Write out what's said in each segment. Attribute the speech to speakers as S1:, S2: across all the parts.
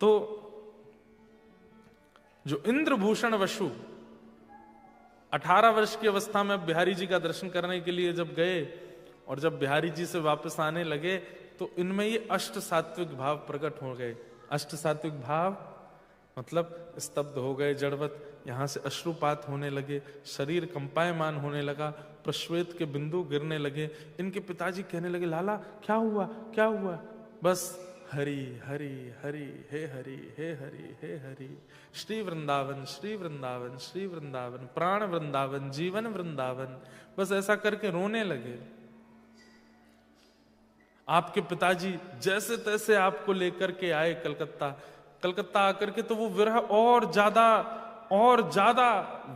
S1: तो जो इंद्रभूषण वसु 18 वर्ष की अवस्था में बिहारी जी का दर्शन करने के लिए जब गए और जब बिहारी जी से वापस आने लगे तो इनमें ये अष्ट सात्विक भाव प्रकट हो गए। अष्ट सात्विक भाव मतलब स्तब्ध हो गए, जड़वत, यहां से अश्रुपात होने लगे, शरीर कंपायमान होने लगा, प्रश्वेत के बिंदु गिरने लगे। इनके पिताजी कहने लगे, लाला क्या हुआ क्या हुआ? बस हरि हरि हरि हे हरि हे हरि हे हरि, श्री वृंदावन श्री वृंदावन श्री वृंदावन, प्राण वृंदावन जीवन वृंदावन, बस ऐसा करके रोने लगे। आपके पिताजी जैसे तैसे आपको लेकर के आए कलकत्ता आकर के तो वो विरह और ज्यादा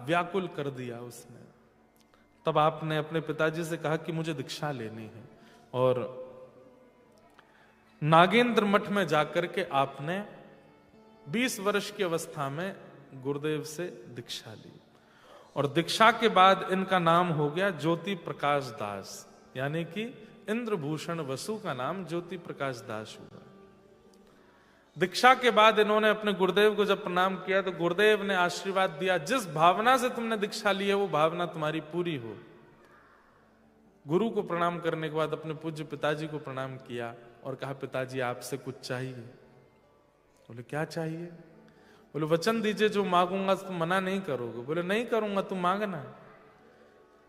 S1: व्याकुल कर दिया उसने। तब आपने अपने पिताजी से कहा कि मुझे दीक्षा लेनी है, और नागेंद्र मठ में जाकर के आपने 20 वर्ष की अवस्था में गुरुदेव से दीक्षा ली, और दीक्षा के बाद इनका नाम हो गया ज्योति प्रकाश दास, यानी कि इंद्रभूषण वसु का नाम ज्योति प्रकाश दास हुआ। दीक्षा के बाद इन्होंने अपने गुरुदेव को जब प्रणाम किया तो गुरुदेव ने आशीर्वाद दिया, जिस भावना से तुमने दीक्षा ली है वो भावना तुम्हारी पूरी हो। गुरु को प्रणाम करने के बाद अपने पूज्य पिताजी को प्रणाम किया और कहा, पिताजी आपसे कुछ चाहिए? बोले क्या चाहिए? बोले वचन दीजिए जो मांगूंगा तुम मना नहीं करोगे। बोले नहीं करूंगा, तुम मांगना।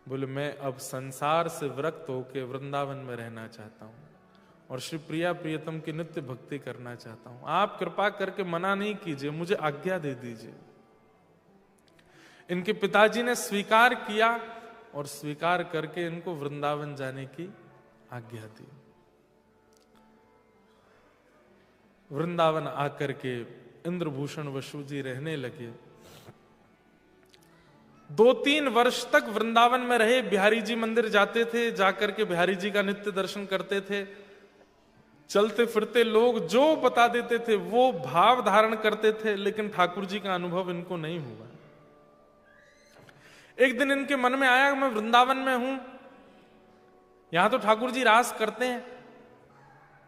S1: बोले मैं अब संसार से विरक्त होकर वृंदावन में रहना चाहता हूं और श्री प्रिया प्रियतम की नित्य भक्ति करना चाहता हूं, आप कृपा करके मना नहीं कीजिए, मुझे आज्ञा दे दीजिए। इनके पिताजी ने स्वीकार किया और स्वीकार करके इनको वृंदावन जाने की आज्ञा दी। वृंदावन आकर के इंद्रभूषण वसु जी रहने लगे। 2-3 वर्ष तक वृंदावन में रहे। बिहारी जी मंदिर जाते थे, जाकर के बिहारी जी का नित्य दर्शन करते थे। चलते फिरते लोग जो बता देते थे वो भाव धारण करते थे, लेकिन ठाकुर जी का अनुभव इनको नहीं हुआ। एक दिन इनके मन में आया, मैं वृंदावन में हूं, यहां तो ठाकुर जी रास करते हैं,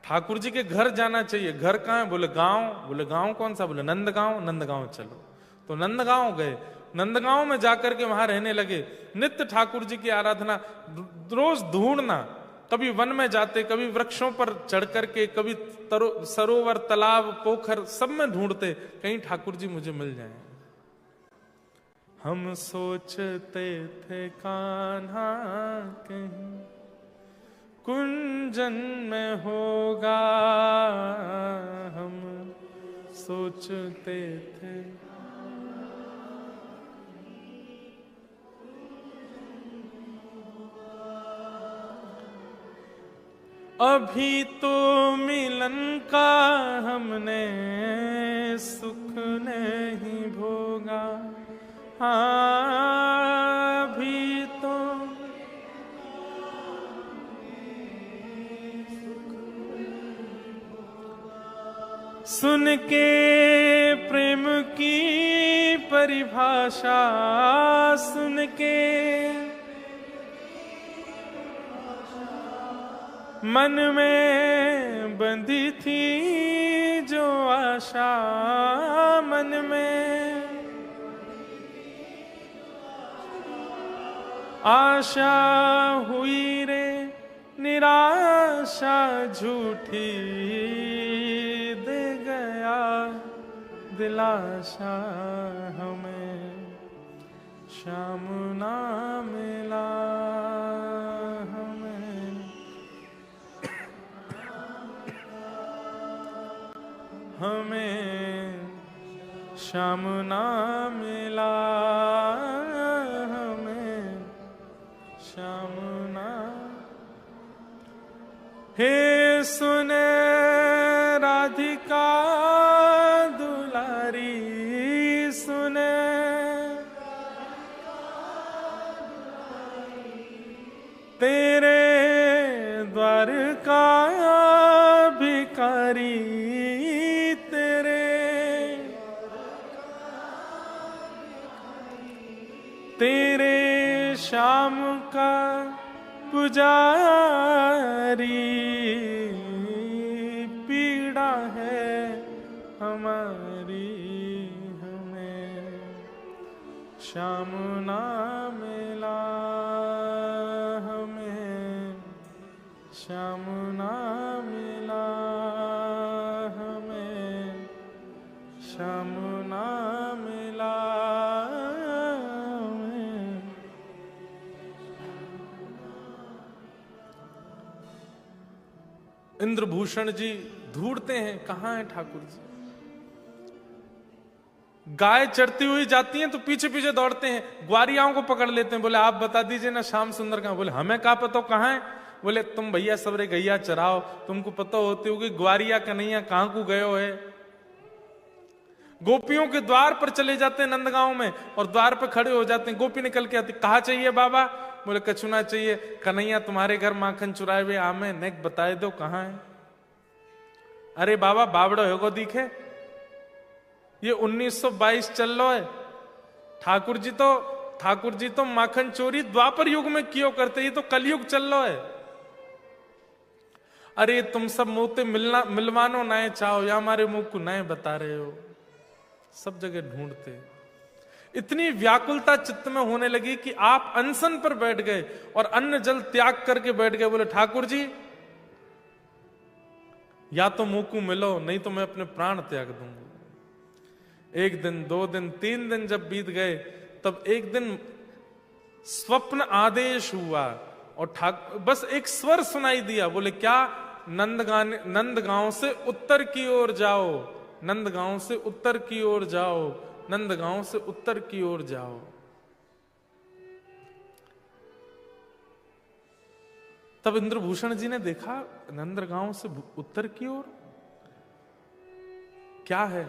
S1: ठाकुर जी के घर जाना चाहिए। घर कहां है? बोले गांव। बोले गांव कौन सा? बोले नंदगांव। नंदगांव चलो। तो नंदगांव गए। नंदगांव में जाकर के वहां रहने लगे। नित्य ठाकुर जी की आराधना, रोज ढूंढना, कभी वन में जाते, कभी वृक्षों पर चढ़ करके, कभी सरोवर तालाब पोखर सब में ढूंढते, कहीं ठाकुर जी मुझे मिल जाएं। हम सोचते थे कान्हा कहीं कुंजन में होगा, हम सोचते थे। अभी तो मिलन का हमने सुख नहीं भोगा, हाँ अभी तो सुन के प्रेम की परिभाषा, सुन के मन में बंधी थी जो आशा, मन में आशा हुई रे निराशा झूठी, दे गया दिलाशा हमें श्याम ना मिला, हमें श्याम ना मिला, हमें श्याम ना। हे सुने राधिका दुलारी, सुने तेरे द्वार का भिखारी, तेरे श्याम का पुजारी, पीड़ा है हमारी हमें श्याम ना मिला, हमें श्याम ना मिला, हमें श्याम ना मिला, हमें। इंद्रभूषण जी ढूंढते हैं कहां है ठाकुर जी। गाय चढ़ती हुई जाती हैं तो पीछे पीछे दौड़ते हैं, ग्वारियाओं को पकड़ लेते हैं, बोले आप बता दीजिए ना श्याम सुंदर कहां। बोले हमें क्या पता कहां है। बोले तुम भैया सबरे गैया चराओ, तुमको पता होती होगी ग्वारिया कन्हैया कहां को गयो है। गोपियों के द्वार पर चले जाते हैं नंदगांव में और द्वार पर खड़े हो जाते हैं। गोपी निकल के आती, कहा चाहिए बाबा। बोले कछुना चाहिए। कन्हैया तुम्हारे घर माखन चुराए हुए आमे नेक बताए दो कहां है। अरे बाबा बावड़ो होगो दिखे, ये 1922 चल लो है। ठाकुर जी तो माखन चोरी द्वापर युग में क्यों करते, ये तो कलयुग चल लो है। अरे तुम सब मोते मिलवानो नए चाहो या हमारे मुंह को नए बता रहे हो। सब जगह ढूंढते, इतनी व्याकुलता चित्त में होने लगी कि आप अनशन पर बैठ गए और अन्न जल त्याग करके बैठ गए। बोले ठाकुर जी या तो मुंह को मिलो, नहीं तो मैं अपने प्राण त्याग दूंगा। 1 दिन 2 दिन 3 दिन जब बीत गए तब एक दिन स्वप्न आदेश हुआ और बस एक स्वर सुनाई दिया। बोले क्या, नंदगांव से उत्तर की ओर जाओ, नंदगांव से उत्तर की ओर जाओ, नंदगांव से उत्तर की ओर जाओ। तब इंद्रभूषण जी ने देखा नंदगांव से उत्तर की ओर क्या है,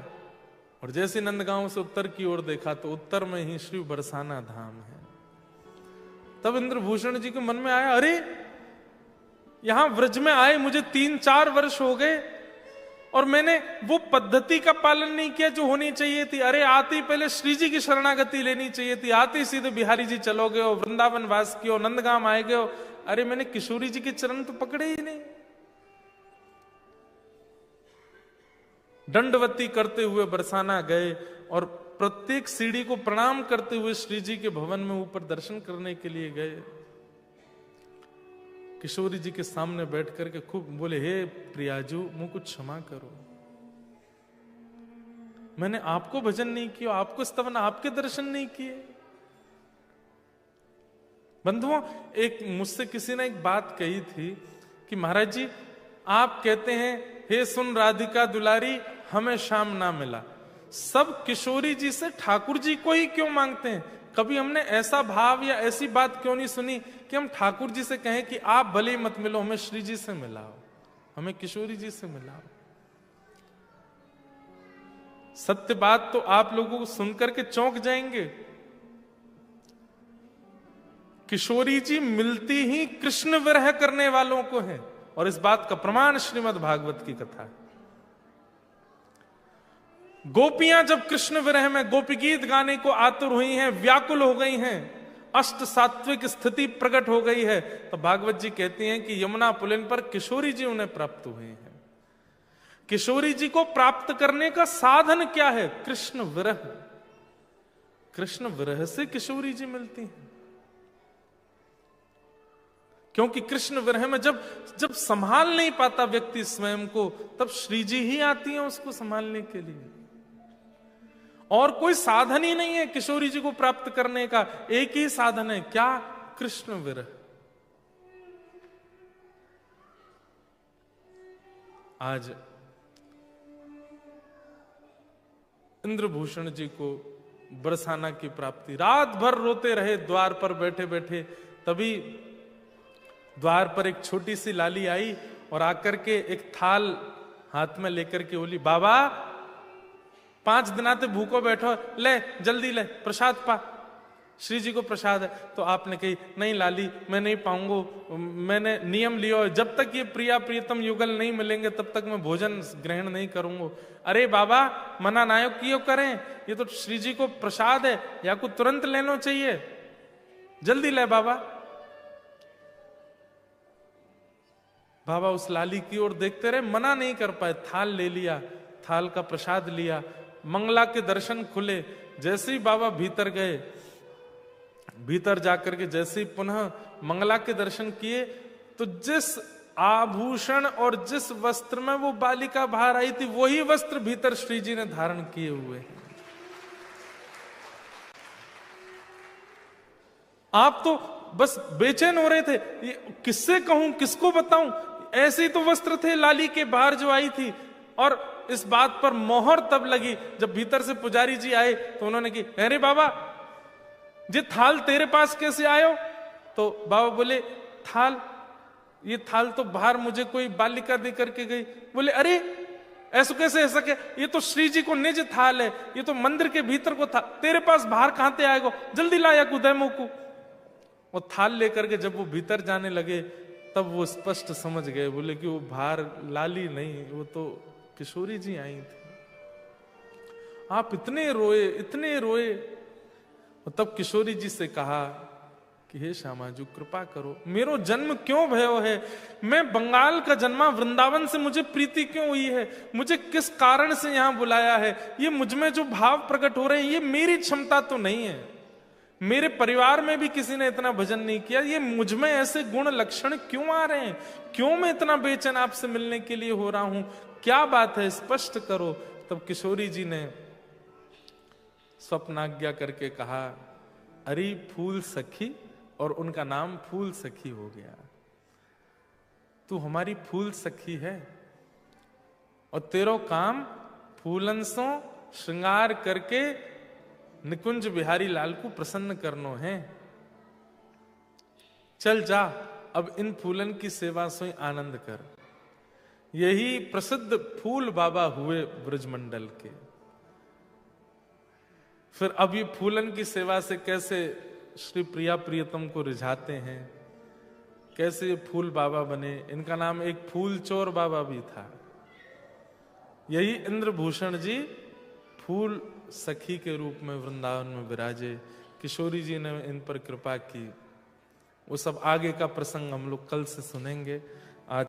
S1: और जैसे नंदगांव से उत्तर की ओर देखा तो उत्तर में ही श्री बरसाना धाम है। तब इंद्रभूषण जी के मन में आया, अरे यहां व्रज में आए मुझे 3-4 वर्ष हो गए और मैंने वो पद्धति का पालन नहीं किया जो होनी चाहिए थी। अरे आते ही पहले श्री जी की शरणागति लेनी चाहिए थी, आते ही सीधे बिहारी जी चलो गए हो, वृंदावन वास कियो, नंदगांव आए गए हो। अरे मैंने किशोरी जी के चरण तो पकड़े ही नहीं। दंडवती करते हुए बरसाना गए और प्रत्येक सीढ़ी को प्रणाम करते हुए श्री जी के भवन में ऊपर दर्शन करने के लिए गए। किशोरी जी के सामने बैठ करके खूब बोले, हे प्रियाजू मुझको क्षमा करो, मैंने आपको भजन नहीं किया, आपको स्तवन, आपके दर्शन नहीं किए। बंधुओं, एक मुझसे किसी ने एक बात कही थी कि महाराज जी आप कहते हैं हे सुन राधिका दुलारी हमें श्याम ना मिला, सब किशोरी जी से ठाकुर जी को ही क्यों मांगते हैं? कभी हमने ऐसा भाव या ऐसी बात क्यों नहीं सुनी कि हम ठाकुर जी से कहें कि आप भले ही मत मिलो, हमें श्री जी से मिलाओ, हमें किशोरी जी से मिलाओ। सत्य बात तो आप लोगों को सुनकर के चौंक जाएंगे। किशोरी जी मिलती ही कृष्ण विरह करने वालों को है, और इस बात का प्रमाण श्रीमद् भागवत की कथा है। गोपियां जब कृष्ण विरह में गोपी गीत गाने को आतुर हुई हैं, व्याकुल हो गई हैं, अष्ट सात्विक स्थिति प्रकट हो गई है, तो भागवत जी कहती हैं कि यमुना पुलिन पर किशोरी जी उन्हें प्राप्त हुए हैं। किशोरी जी को प्राप्त करने का साधन क्या है? कृष्ण विरह। कृष्ण विरह से किशोरी जी मिलती हैं, क्योंकि कृष्ण विरह में जब संभाल नहीं पाता व्यक्ति स्वयं को, तब श्री जी ही आती हैं उसको संभालने के लिए। और कोई साधन ही नहीं है किशोरी जी को प्राप्त करने का, एक ही साधन है, क्या? कृष्ण विरह। आज इंद्रभूषण जी को बरसाना की प्राप्ति, रात भर रोते रहे द्वार पर बैठे बैठे। तभी द्वार पर एक छोटी सी लाली आई और आकर के एक थाल हाथ में लेकर के बोली, बाबा 5 दिनाते भूखो बैठो, ले जल्दी ले प्रसाद पा, श्री जी को प्रसाद है। तो आपने कही, नहीं लाली मैं नहीं पाऊंगा, मैंने नियम लिया जब तक ये प्रिया प्रियतम युगल नहीं मिलेंगे तब तक मैं भोजन ग्रहण नहीं करूंगा। अरे बाबा मना नायक क्यों करें, ये तो श्री जी को प्रसाद है, या को तुरंत लेना चाहिए, जल्दी ले बाबा। बाबा उस लाली की ओर देखते रहे, मना नहीं कर पाए, थाल ले लिया थाल का प्रसाद लिया, मंगला के दर्शन खुले। जैसे ही बाबा भीतर गए, भीतर जाकर के जैसे ही पुनः मंगला के दर्शन किए, तो जिस आभूषण और जिस वस्त्र में वो बालिका बाहर आई थी, वही वस्त्र भीतर श्री जी ने धारण किए हुए हैं। आप तो बस बेचैन हो रहे थे, ये किससे कहूं, किसको बताऊं, ऐसे ही तो वस्त्र थे लाली के बाहर जो आई थी। और इस बात पर मोहर तब लगी जब भीतर से पुजारी जी आए, तो उन्होंने की, अरे बाबा ये थाल तेरे पास कैसे आयो? तो बाबा बोले, थाल, ये थाल तो बाहर मुझे कोई बालिका दे करके गई। बोले, अरे ऐसा कैसे हो सके, ये तो श्री जी को निज थाल है, ये तो मंदिर के भीतर को था, तेरे पास बाहर कहां से आएगा, जल्दी लाया कुदय मुकू। वो थाल लेकर के जब वो भीतर जाने लगे, तब वो स्पष्ट समझ गए। बोले कि वो बाहर लाली नहीं, वो तो किशोरी जी आई थी। आप इतने रोए, इतने रोए। और तब किशोरी जी से कहा कि हे श्यामाजू कृपा करो, मेरो जन्म क्यों भयो है, मैं बंगाल का जन्मा, वृंदावन से मुझे प्रीति क्यों हुई है, मुझे किस कारण से यहां बुलाया है, ये मुझ में जो भाव प्रकट हो रहे हैं ये मेरी क्षमता तो नहीं है, मेरे परिवार में भी किसी ने इतना भजन नहीं किया, ये मुझ में ऐसे गुण लक्षण क्यों आ रहे हैं, क्यों मैं इतना बेचैन आपसे मिलने के लिए हो रहा हूं, क्या बात है, स्पष्ट करो। तब किशोरी जी ने स्वप्नाज्ञा करके कहा, अरे फूल सखी, और उनका नाम फूल सखी हो गया। तू हमारी फूल सखी है और तेरो काम फूलन सो श्रृंगार करके निकुंज बिहारी लाल को प्रसन्न करनो है। चल जा, अब इन फूलन की सेवा से आनंद कर। यही प्रसिद्ध फूल बाबा हुए ब्रजमंडल के। फिर अब ये फूलन की सेवा से कैसे श्री प्रिया प्रियतम को रिझाते हैं, कैसे ये फूल बाबा बने। इनका नाम एक फूल चोर बाबा भी था। यही इंद्रभूषण जी फूल सखी के रूप में वृंदावन में विराजे। किशोरी जी ने इन पर कृपा की। वो सब आगे का प्रसंग हम लोग कल से सुनेंगे। आज